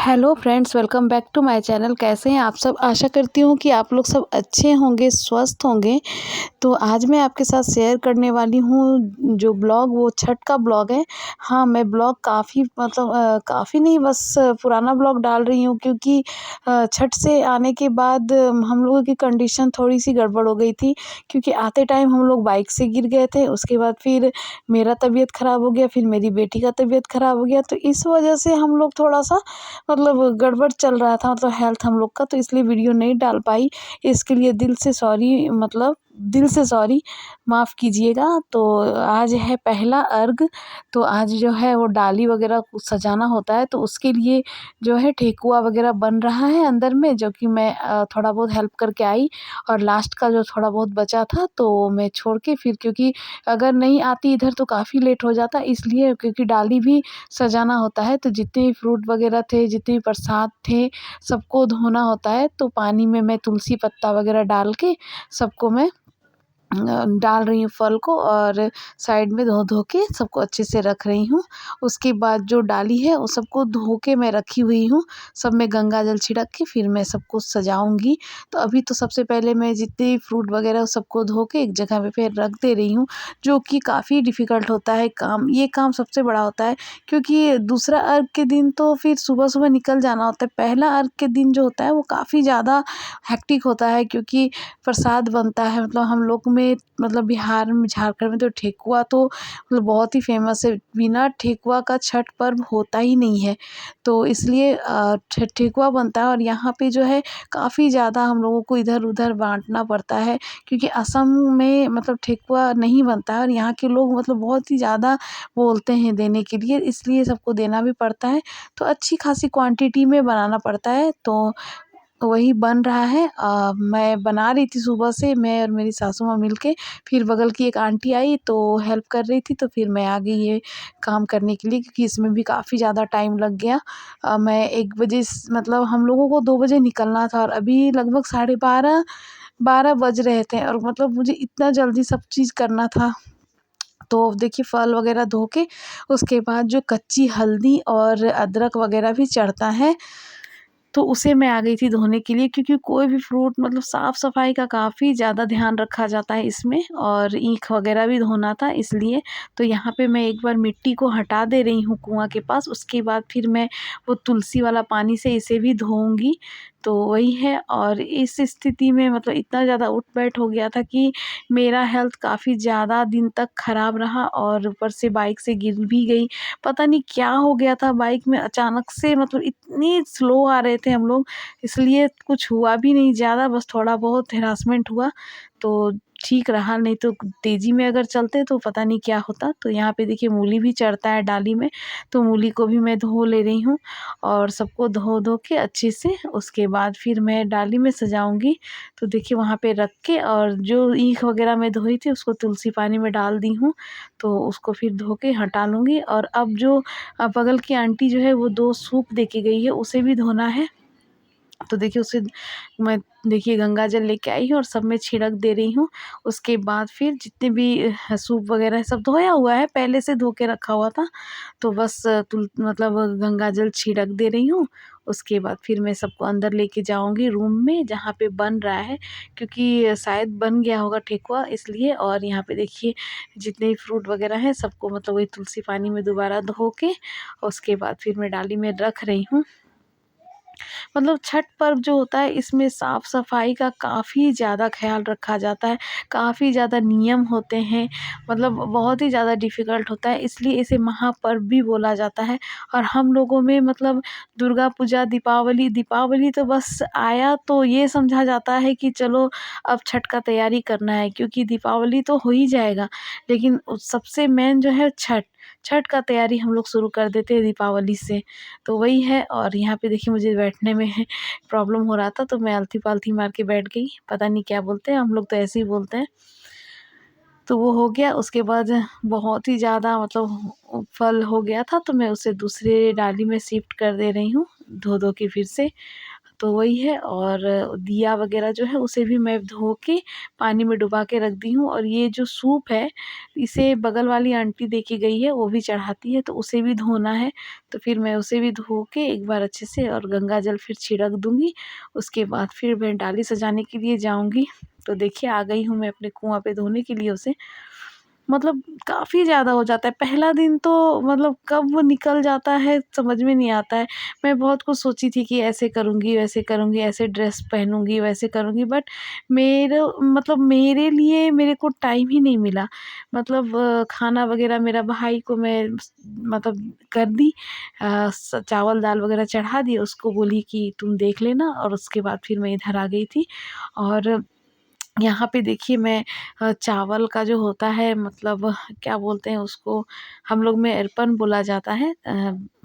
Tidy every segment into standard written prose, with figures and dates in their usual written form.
Hello friends, welcome back to my channel. कैसे हैं आप सब? आशा करती हूँ कि आप लोग सब अच्छे होंगे, स्वस्थ होंगे। तो आज मैं आपके साथ शेयर करने वाली हूँ जो ब्लॉग, वो छठ का ब्लॉग है। हाँ, मैं ब्लॉग काफ़ी काफ़ी नहीं, बस पुराना ब्लॉग डाल रही हूँ क्योंकि छठ से आने के बाद हम लोगों की कंडीशन थोड़ी-सी गड़बड़ हो गई थी क्योंकि आते टाइम हम लोग बाइक से गिर गए थे। उसके बाद फिर मेरा तबीयत ख़राब हो गया, फिर मेरी बेटी का तबीयत ख़राब हो गया। तो इस वजह से हम लोग थोड़ा-सा गड़बड़ चल रहा था, हेल्थ हम लोग का, तो इसलिए वीडियो नहीं डाल पाई। इसके लिए दिल से सॉरी, दिल से सॉरी, माफ़ कीजिएगा। तो आज है पहला अर्घ, तो आज जो है वो डाली वगैरह सजाना होता है, तो उसके लिए जो है ठेकुआ वगैरह बन रहा है अंदर में, जो कि मैं थोड़ा बहुत हेल्प करके आई। और लास्ट का जो थोड़ा बहुत बचा था तो मैं छोड़ के फिर, क्योंकि अगर नहीं आती इधर तो काफ़ी लेट हो जाता, इसलिए क्योंकि डाली भी सजाना होता है, तो जितने फ्रूट वगैरह थे, जितने प्रसाद थे, सबको धोना होता है। तो पानी में मैं तुलसी पत्ता वगैरह डाल के सबको मैं डाल रही हूँ फल को, और साइड में धो के सबको अच्छे से रख रही हूँ। उसके बाद जो डाली है वो सबको धो के मैं रखी हुई हूँ। सब में गंगा जल छिड़क के फिर मैं सबको सजाऊँगी। तो अभी तो सबसे पहले मैं जितने फ्रूट वगैरह सबको धो के एक जगह पे फिर रख दे रही हूँ, जो कि काफ़ी डिफ़िकल्ट होता है काम। ये काम सबसे बड़ा होता है क्योंकि दूसरा अर्घ के दिन तो फिर सुबह-सुबह निकल जाना होता है। पहला अर्घ के दिन जो होता है वो काफ़ी ज़्यादा हेक्टिक होता है क्योंकि प्रसाद बनता है। हम लोग में, बिहार में, झारखंड में तो ठेकुआ तो बहुत ही फ़ेमस है। बिना ठेकुआ का छठ पर्व होता ही नहीं है। तो इसलिए ठेकुआ बनता है, और यहाँ पे जो है काफ़ी ज़्यादा हम लोगों को इधर-उधर बाँटना पड़ता है क्योंकि असम में ठेकुआ नहीं बनता है, और यहाँ के लोग बहुत ही ज़्यादा बोलते हैं देने के लिए, इसलिए सबको देना भी पड़ता है। तो अच्छी खासी क्वांटिटी में बनाना पड़ता है। तो वही बन रहा है। मैं बना रही थी सुबह से, मैं और मेरी सासू माँ मिल के। फिर बगल की एक आंटी आई तो हेल्प कर रही थी, तो फिर मैं आ गई ये काम करने के लिए क्योंकि इसमें भी काफ़ी ज़्यादा टाइम लग गया। मैं 1 बजे हम लोगों को 2 बजे निकलना था, और अभी लगभग साढ़े 12 बज रहे थे, और मुझे इतना जल्दी सब चीज़ करना था। तो देखिए, फल वगैरह धो के उसके बाद जो कच्ची हल्दी और अदरक वगैरह भी चढ़ता है, तो उसे मैं आ गई थी धोने के लिए क्योंकि कोई भी फ्रूट, साफ़-सफ़ाई का काफ़ी ज़्यादा ध्यान रखा जाता है इसमें, और ईख वगैरह भी धोना था इसलिए। तो यहाँ पे मैं एक बार मिट्टी को हटा दे रही हूँ कुआँ के पास, उसके बाद फिर मैं वो तुलसी वाला पानी से इसे भी धोऊँगी। तो वही है, और इस स्थिति में इतना ज़्यादा उठ-बैठ हो गया था कि मेरा हेल्थ काफ़ी ज़्यादा दिन तक ख़राब रहा, और ऊपर से बाइक से गिर भी गई। पता नहीं क्या हो गया था बाइक में, अचानक से इतनी स्लो आ रहे थे हम लोग, इसलिए कुछ हुआ भी नहीं ज़्यादा, बस थोड़ा बहुत हैरेसमेंट हुआ, तो ठीक रहा। नहीं तो तेज़ी में अगर चलते तो पता नहीं क्या होता। तो यहाँ पे देखिए मूली भी चढ़ता है डाली में, तो मूली को भी मैं धो ले रही हूँ, और सबको धो के अच्छे से उसके बाद फिर मैं डाली में सजाऊँगी। तो देखिए वहाँ पे रख के, और जो ईख वगैरह मैं धोई थी उसको तुलसी पानी में डाल दी हूँ, तो उसको फिर धो के हटा लूँगी। और अब जो बगल की आंटी जो है वो 2 सूप दे के गई है, उसे भी धोना है। तो देखिए उसे मैं, देखिए, गंगा जल लेके आई हूँ और सब में छिड़क दे रही हूँ। उसके बाद फिर जितने भी सूप वगैरह है सब धोया हुआ है, पहले से धो के रखा हुआ था। तो बस गंगा जल छिड़क दे रही हूँ। उसके बाद फिर मैं सबको अंदर लेके जाऊँगी रूम में जहाँ पे बन रहा है, क्योंकि शायद बन गया होगा ठेकुआ इसलिए। और यहाँ पे देखिए जितने भी फ्रूट वगैरह हैं सबको वही तुलसी पानी में दोबारा धो के, उसके बाद फिर मैं डाली में रख रही हूँ। छठ पर्व जो होता है इसमें साफ़-सफ़ाई का काफ़ी ज़्यादा ख़्याल रखा जाता है, काफ़ी ज़्यादा नियम होते हैं, बहुत ही ज़्यादा डिफ़िकल्ट होता है, इसलिए इसे महापर्व भी बोला जाता है। और हम लोगों में दुर्गा पूजा, दीपावली तो बस आया तो ये समझा जाता है कि चलो अब छठ का तैयारी करना है, क्योंकि दीपावली तो हो ही जाएगा, लेकिन सबसे मेन जो है छठ, छठ का तैयारी हम लोग शुरू कर देते हैं दीपावली से। तो वही है, और यहाँ पे देखिए मुझे बैठने में प्रॉब्लम हो रहा था, तो मैं आलती-पालती मार के बैठ गई। पता नहीं क्या बोलते हैं, हम लोग तो ऐसे ही बोलते हैं। तो वो हो गया, उसके बाद बहुत ही ज़्यादा फल हो गया था, तो मैं उसे दूसरे डाली में शिफ्ट कर दे रही हूँ, धो-धो के फिर से। तो वही है। और दिया वगैरह जो है उसे भी मैं धो के पानी में डुबा के रख दी हूँ। और ये जो सूप है इसे बगल वाली आंटी दे के गई है, वो भी चढ़ाती है, तो उसे भी धोना है। तो फिर मैं उसे भी धो के एक बार अच्छे से और गंगा जल फिर छिड़क दूँगी। उसके बाद फिर मैं डाली सजाने के लिए जाऊँगी। तो देखिए आ गई हूँ मैं अपने कुआँ पे धोने के लिए उसे। मतलब काफ़ी ज़्यादा हो जाता है। पहला दिन तो मतलब कब वो निकल जाता है समझ में नहीं आता है। मैं बहुत कुछ सोची थी कि ऐसे करूँगी, वैसे करूँगी, ऐसे ड्रेस पहनूँगी, वैसे करूँगी, बट मेरे लिए मेरे को टाइम ही नहीं मिला। मतलब खाना वग़ैरह मेरा भाई को मैं मतलब कर दी, चावल दाल वग़ैरह चढ़ा दिए, उसको बोली कि तुम देख लेना। और उसके बाद फिर मैं इधर आ गई थी। और यहाँ पे देखिए मैं चावल का जो होता है मतलब क्या बोलते हैं उसको, हम लोग में अरपन बोला जाता है,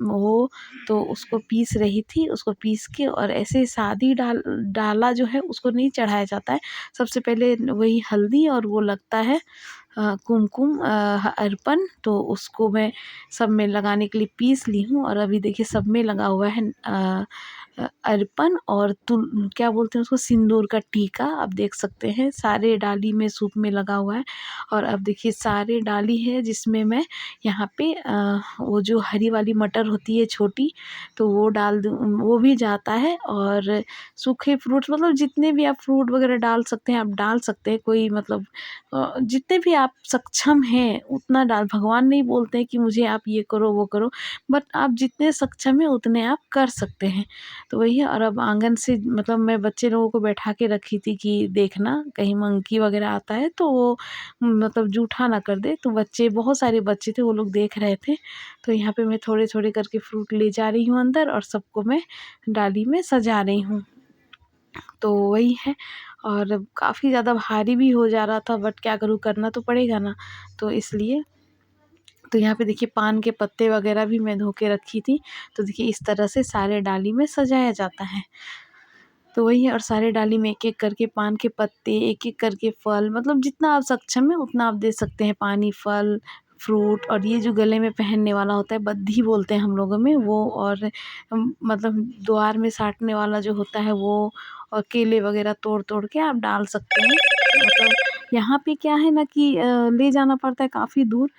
वो तो उसको पीस रही थी। उसको पीस के और ऐसे सादी डाला जो है उसको नहीं चढ़ाया जाता है। सबसे पहले वही हल्दी और वो लगता है कुमकुम अर्पण, तो उसको मैं सब में लगाने के लिए पीस ली हूँ। और अभी देखिए सब में लगा हुआ है अर्पण और तुल क्या बोलते हैं उसको, सिंदूर का टीका। आप देख सकते हैं सारे डाली में सूप में लगा हुआ है। और अब देखिए सारे डाली है जिसमें मैं यहाँ पे वो जो हरी वाली मटर होती है छोटी, तो वो डाल दूँ, वो भी जाता है। और सूखे फ्रूट्स मतलब जितने भी आप फ्रूट वगैरह डाल सकते हैं आप डाल सकते हैं, कोई मतलब जितने भी आप सक्षम हैं उतना डाल, भगवान नहीं बोलते हैं कि मुझे आप ये करो वो करो, बट आप जितने सक्षम हैं उतने आप कर सकते हैं। तो वही है। और अब आंगन से मतलब मैं बच्चे लोगों को बैठा के रखी थी कि देखना कहीं मंकी वगैरह आता है तो वो मतलब जूठा ना कर दे। तो बच्चे बहुत सारे बच्चे थे, वो लोग देख रहे थे। तो यहाँ पे मैं थोड़े थोड़े करके फ्रूट ले जा रही हूँ अंदर और सबको मैं डाली में सजा रही हूँ। तो वही है। और काफ़ी ज़्यादा भारी भी हो जा रहा था, बट क्या करूँ, करना तो पड़ेगा ना। तो इसलिए तो यहाँ पे देखिए पान के पत्ते वगैरह भी मैं धो के रखी थी। तो देखिए इस तरह से सारे डाली में सजाया जाता है। तो वही है। और सारे डाली में एक-एक करके पान के पत्ते, एक-एक करके फल, मतलब जितना आप सक्षम हैं उतना आप दे सकते हैं। पानी, फल, फ्रूट और ये जो गले में पहनने वाला होता है बद्धी बोलते हैं हम लोगों में वो। और मतलब द्वार में साटने वाला जो होता है वो। और केले वगैरह तोड़-तोड़ के आप डाल सकते हैं। मतलब यहाँ पे क्या है ना कि ले जाना पड़ता है काफ़ी दूर,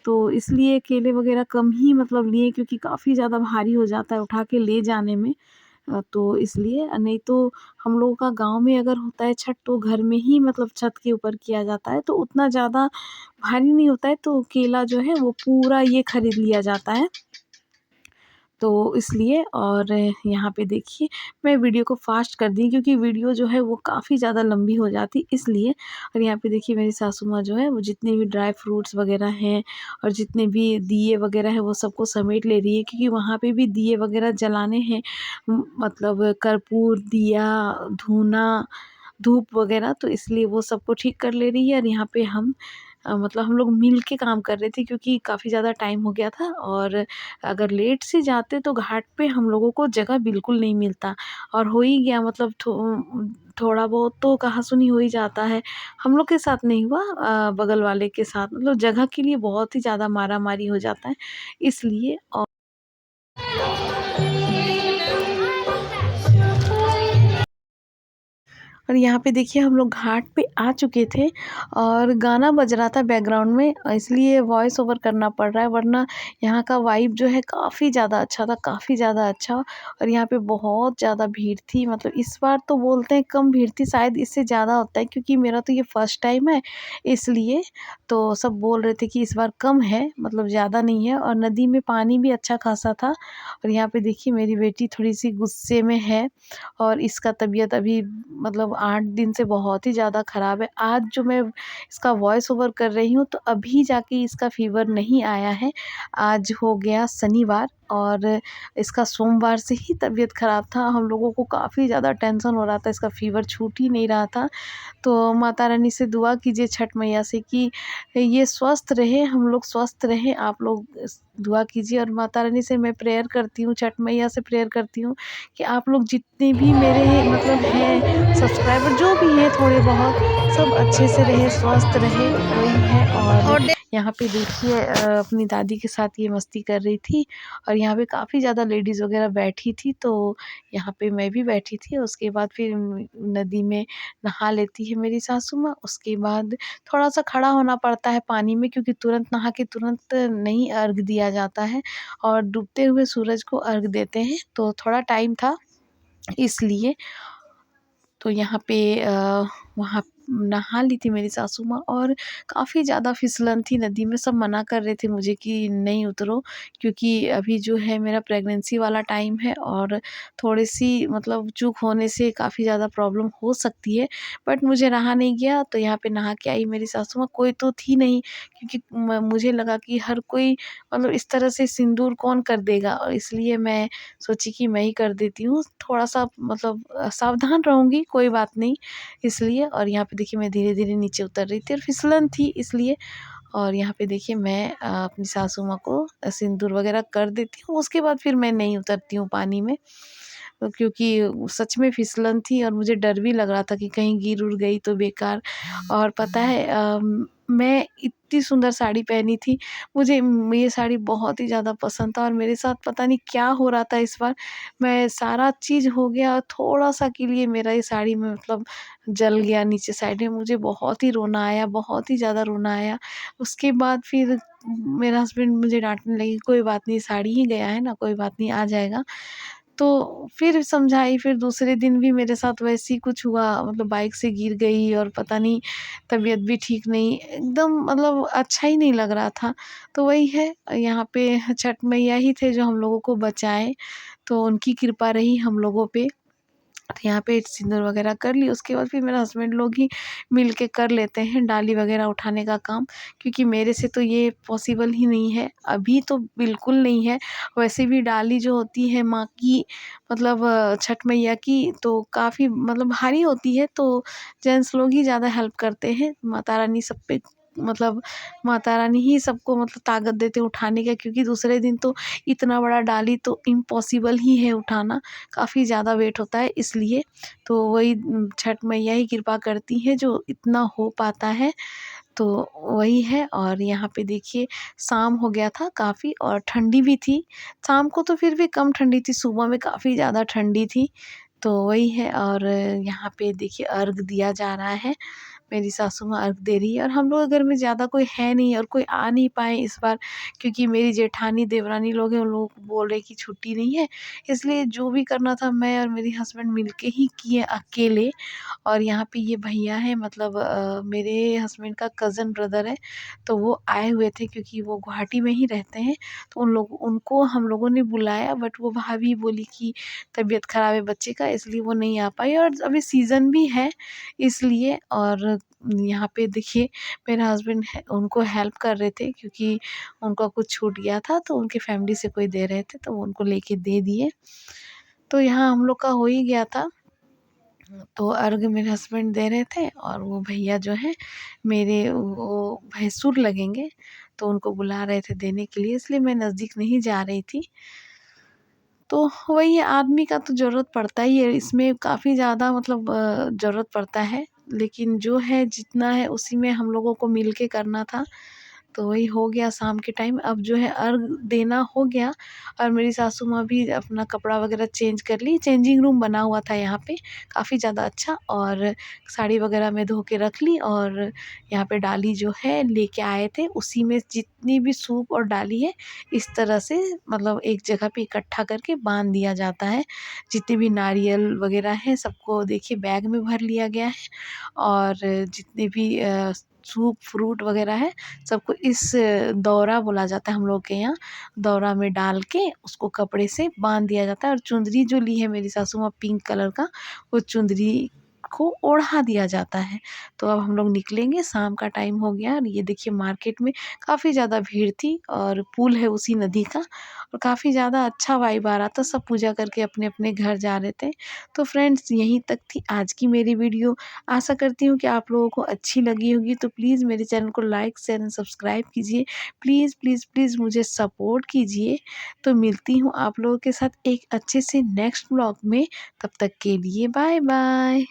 तो इसलिए केले वगैरह कम ही मतलब लिए, क्योंकि काफ़ी ज़्यादा भारी हो जाता है उठा के ले जाने में। तो इसलिए नहीं तो हम लोगों का गाँव में अगर होता है छठ तो घर में ही मतलब छत के ऊपर किया जाता है, तो उतना ज़्यादा भारी नहीं होता है। तो केला जो है वो पूरा ये खरीद लिया जाता है। तो इसलिए। और यहाँ पे देखिए मैं वीडियो को फ़ास्ट कर दी क्योंकि वीडियो जो है वो काफ़ी ज़्यादा लंबी हो जाती इसलिए। और यहाँ पे देखिए मेरी सासू माँ जो है वो जितने भी ड्राई फ्रूट्स वग़ैरह हैं और जितने भी दिए वग़ैरह हैं वो सबको समेट ले रही है, क्योंकि वहाँ पे भी दिए वग़ैरह जलाने हैं। मतलब कर्पूर, दिया, धूना, धूप वग़ैरह, तो इसलिए वो सबको ठीक कर ले रही है। और यहाँ पे हम मतलब हम लोग मिल के काम कर रहे थे, क्योंकि काफ़ी ज़्यादा टाइम हो गया था। और अगर लेट से जाते तो घाट पे हम लोगों को जगह बिल्कुल नहीं मिलता। और हो ही गया मतलब थोड़ा बहुत तो कहा-सुनी हो ही जाता है। हम लोग के साथ नहीं हुआ, बगल वाले के साथ मतलब जगह के लिए बहुत ही ज़्यादा मारा-मारी हो जाता है इसलिए। और यहाँ पे देखिए हम लोग घाट पे आ चुके थे और गाना बज रहा था बैकग्राउंड में, इसलिए वॉइस ओवर करना पड़ रहा है, वरना यहाँ का वाइब जो है काफ़ी ज़्यादा अच्छा था, काफ़ी ज़्यादा अच्छा। और यहाँ पे बहुत ज़्यादा भीड़ थी, मतलब इस बार तो बोलते हैं कम भीड़ थी, शायद इससे ज़्यादा होता है क्योंकि मेरा तो ये फर्स्ट टाइम है इसलिए। तो सब बोल रहे थे कि इस बार कम है, मतलब ज़्यादा नहीं है। और नदी में पानी भी अच्छा खासा था। और यहाँ पे देखिए मेरी बेटी थोड़ी सी गुस्से में है और इसका तबीयत अभी मतलब 8 दिन से बहुत ही ज़्यादा ख़राब है। आज जो मैं इसका वॉइस ओवर कर रही हूँ तो अभी जाके इसका फ़ीवर नहीं आया है। आज हो गया शनिवार और इसका सोमवार से ही तबीयत ख़राब था। हम लोगों को काफ़ी ज़्यादा टेंशन हो रहा था, इसका फ़ीवर छूट ही नहीं रहा था। तो माता रानी से दुआ कीजिए छठ मैया से कि ये स्वस्थ रहे, हम लोग स्वस्थ रहें, आप लोग दुआ कीजिए। और माता रानी से मैं प्रेयर करती हूँ, छठ मैया से प्रेयर करती हूँ कि आप लोग जितने भी मेरे मतलब हैं सब्सक्राइबर जो भी हैं थोड़े बहुत, सब अच्छे से रहे, स्वस्थ रहे, वही है। और यहाँ पे देखिए अपनी दादी के साथ ये मस्ती कर रही थी। और यहाँ यहाँ पे काफ़ी ज़्यादा लेडीज़ वगैरह बैठी थी, तो यहाँ पे मैं भी बैठी थी। उसके बाद फिर नदी में नहा लेती है मेरी सासू माँ। उसके बाद थोड़ा-सा खड़ा होना पड़ता है पानी में, क्योंकि तुरंत नहा के तुरंत नहीं अर्घ दिया जाता है और डूबते हुए सूरज को अर्घ देते हैं, तो थोड़ा टाइम था इसलिए। तो यहाँ पे वहाँ नहा ली थी मेरी सासू माँ, और काफ़ी ज़्यादा फिसलन थी नदी में। सब मना कर रहे थे मुझे कि नहीं उतरो, क्योंकि अभी जो है मेरा प्रेगनेंसी वाला टाइम है और थोड़ी-सी मतलब चूक होने से काफ़ी ज़्यादा प्रॉब्लम हो सकती है। बट मुझे रहा नहीं गया, तो यहाँ पे नहा के आई मेरी सासू माँ। कोई तो थी नहीं, क्योंकि म मुझे लगा कि हर कोई मतलब इस तरह से सिंदूर कौन कर देगा, और इसलिए मैं सोची कि मैं ही कर देती हूँ। थोड़ा-सा मतलब सावधान रहूँगी, कोई बात नहीं इसलिए। और यहाँ पे देखिए मैं धीरे-धीरे नीचे उतर रही थी और फिसलन थी इसलिए। और यहाँ पे देखिए मैं अपनी सासू माँ को सिंदूर वगैरह कर देती हूँ, उसके बाद फिर मैं नहीं उतरती हूँ पानी में। क्योंकि सच में फिसलन थी और मुझे डर भी लग रहा था कि कहीं गिर-उर गई तो बेकार। और पता है मैं इतनी सुंदर साड़ी पहनी थी, मुझे ये साड़ी बहुत ही ज़्यादा पसंद था, और मेरे साथ पता नहीं क्या हो रहा था इस बार। मैं सारा चीज़ हो गया, थोड़ा-सा के लिए मेरा ये साड़ी में मतलब जल गया नीचे साइड में। मुझे बहुत ही रोना आया, बहुत ही ज़्यादा रोना आया। उसके बाद फिर मेरा हस्बैंड मुझे डाँटने लगे, कोई बात नहीं, साड़ी ही गया है ना, कोई बात नहीं, आ जाएगा। तो फिर समझाई, फिर दूसरे दिन भी मेरे साथ वैसे ही कुछ हुआ, मतलब बाइक से गिर गई और पता नहीं, तबीयत भी ठीक नहीं, एकदम मतलब अच्छा ही नहीं लग रहा था। तो वही है, यहाँ पे छठ मैया ही थे जो हम लोगों को बचाए, तो उनकी कृपा रही हम लोगों पे। तो यहाँ पे सिंदूर वगैरह कर ली, उसके बाद फिर मेरे हस्बैंड लोग ही मिल के कर लेते हैं डाली वगैरह उठाने का काम, क्योंकि मेरे से तो ये पॉसिबल ही नहीं है, अभी तो बिल्कुल नहीं है। वैसे भी डाली जो होती है माँ की, मतलब छठ मैया की, तो काफ़ी मतलब भारी होती है, तो जेंट्स लोग ही ज़्यादा हेल्प करते हैं। माता रानी सब पे मतलब माता रानी ही सबको मतलब ताकत देते हैं उठाने का, क्योंकि दूसरे दिन तो इतना बड़ा डाली तो इम्पॉसिबल ही है उठाना, काफ़ी ज़्यादा वेट होता है इसलिए। तो वही छठ मैया ही कृपा करती हैं जो इतना हो पाता है, तो वही है। और यहाँ पे देखिए शाम हो गया था काफ़ी, और ठंडी भी थी। शाम को तो फिर भी कम ठंडी थी, सुबह में काफ़ी ज़्यादा ठंडी थी। तो वही है, और यहाँ पे देखिए अर्घ दिया जा रहा है। मेरी सासू माँ अर्घ दे रही है, और हम लोग के घर में ज़्यादा कोई है नहीं और कोई आ नहीं पाए इस बार, क्योंकि मेरी जेठानी देवरानी लोग हैं, उन लोग बोल रहे कि छुट्टी नहीं है, इसलिए जो भी करना था मैं और मेरे हस्बैंड मिलके ही किए अकेले। और यहाँ पे ये भैया हैं, मतलब मेरे हस्बैंड का कज़न ब्रदर है, तो वो आए हुए थे, क्योंकि वो गुवाहाटी में ही रहते हैं। तो उनको हम लोगों ने बुलाया, बट वो भाभी बोली कि तबीयत ख़राब है बच्चे का, इसलिए वो नहीं आ पाई, और अभी सीज़न भी है इसलिए। और यहाँ पे देखिए मेरे हस्बैंड है उनको हेल्प कर रहे थे, क्योंकि उनका कुछ छूट गया था, तो उनकी फैमिली से कोई दे रहे थे, तो वो उनको लेके दे दिए। तो यहाँ हम लोग का हो ही गया था। तो अर्घ मेरे हस्बैंड दे रहे थे, और वो भैया जो हैं मेरे, वो भैंसुर लगेंगे, तो उनको बुला रहे थे देने के लिए, इसलिए मैं नज़दीक नहीं जा रही थी। तो वही है, आदमी का तो ज़रूरत पड़ता ही है, इसमें काफ़ी ज़्यादा मतलब ज़रूरत पड़ता है, लेकिन जो है जितना है उसी में हम लोगों को मिल के करना था। तो वही हो गया शाम के टाइम, अब जो है अर्घ देना हो गया, और मेरी सासू माँ भी अपना कपड़ा वगैरह चेंज कर ली। चेंजिंग रूम बना हुआ था यहाँ पे, काफ़ी ज़्यादा अच्छा, और साड़ी वगैरह मैं धो के रख ली, और यहाँ पे डाली जो है लेके आए थे, उसी में जितनी भी सूप और डाली है, इस तरह से मतलब एक जगह पे इकट्ठा करके बांध दिया जाता है। जितने भी नारियल वगैरह हैं सबको देखिए बैग में भर लिया गया है, और जितने भी सूप फ्रूट वगैरह है सबको इस दौरा बोला जाता है हम लोग के यहाँ, दौरा में डाल के उसको कपड़े से बांध दिया जाता है। और चुंदरी जो ली है मेरी सासू माँ पिंक कलर का, वो चुंदरी को ओढ़ा दिया जाता है। तो अब हम लोग निकलेंगे, शाम का टाइम हो गया, और ये देखिए मार्केट में काफ़ी ज़्यादा भीड़ थी, और पुल है उसी नदी का, और काफ़ी ज़्यादा अच्छा वाइब आ रहा था, सब पूजा करके अपने अपने घर जा रहे थे। तो फ्रेंड्स यहीं तक थी आज की मेरी वीडियो। आशा करती हूँ कि आप लोगों को अच्छी लगी होगी, तो प्लीज़ मेरे चैनल को लाइक शेयर एंड सब्सक्राइब कीजिए। प्लीज़ प्लीज़ प्लीज़ मुझे सपोर्ट कीजिए। तो मिलती हूँ आप लोगों के साथ एक अच्छे से नेक्स्ट व्लॉग में, तब तक के लिए बाय बाय।